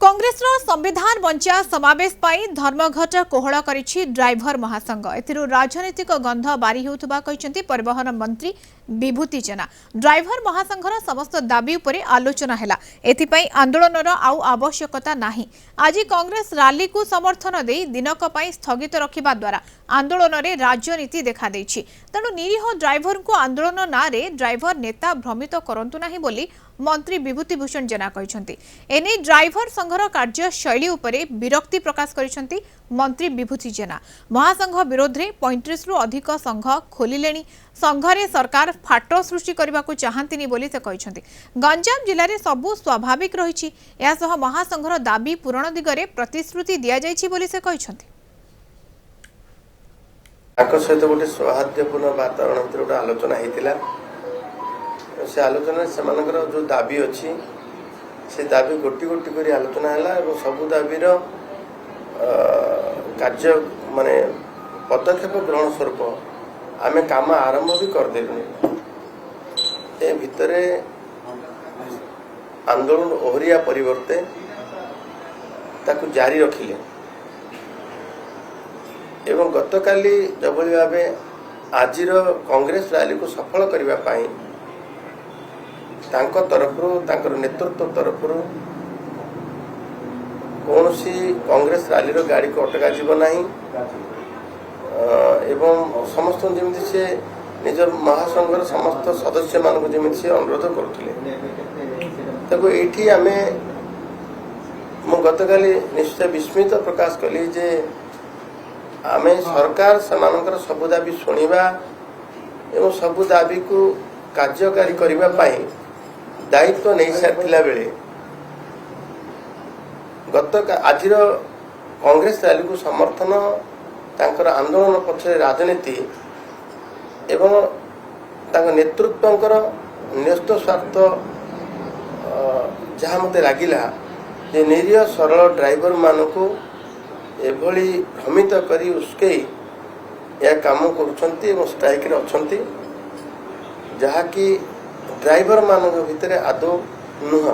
कांग्रेस संविधान बंचा समावेश पाई धर्मघट कोहल करिछि ड्राइवर महासंघ। एथिरु राजनीतिक गंध बारी होउथबा कहिसेंति परिवहन मंत्री विभूति जेना। ड्राइवर महासंघर समस्त दाबी उपरे आलोचना हैला। एथिपई आंदोलनर आउ आवश्यकता नाही। आज कांग्रेस रैली को समर्थन दे दिनक पई स्थगित रखिबा द्वारा आंदोलन रे राजनीति देखा देछि। तेणु निरीह ड्राइवर को आंदोलन नारे ड्राइवर नेता भ्रमित करंतु नाही बोली मंत्री विभूति भूषण जेना कहते। एने ड्राइवर संघर कार्यशैली उपरे विरक्ति प्रकाश करिसेंति मंत्री विभूति जेना। महासंघ विरोध में 35 रु अधिक संघ खोलिलेनी। संघरे सरकार फाट सृष्टि करने को चाहती बोली से कहते। गंजाम जिले में सबू स्वाभाविक रही। महासंघर दाबी पूरण दिगरे प्रतिश्रुति दि जाइछि बोली से कहते। सहित गोटे सौहार्दपूर्ण वातावरण गोटे आलोचना होता से आलोचना से जो दाबी अच्छी से दाबी गोटी गोटी कर आलोचना है। सबू दाबीर कार्य माने पदक्षेप ग्रहण स्वरूप आम काम आरंभ भी करदेलु। ए भितरे आंदोलन ओहरिया परिवर्ते ताकु जारी रखिले एवं गतकाली जबली भावे आजिर कांग्रेस रैली को सफल करने पाई तांको तरफ नेतृत्व तरफ कौन सी कांग्रेस रैली गाड़ी को अटका जीव नहीं एवं समस्त जमी से निजर महासंघर समस्त सदस्य मान जमी से अनुरोध करुले ये आम गतकाली निश्चय विस्मित प्रकाश कली जे आम सरकार से सबु दाबी शुणा एवं सबु दाबी को कार्यकारी करने दायित्व नहीं सारी बेले आज कांग्रेस रैली को समर्थन तांकर आंदोलन पक्षे राजनीति एवं नेतृत्व न्यस्त स्वार्थ जहाँ मत लगिला जे निरीह सरल ड्राइवर मान को एभली भ्रमित करी उसके यह काम कर स्ट्राइक रे अच्छा जहाँकि ड्राइवर मान भितर आदौ नुह।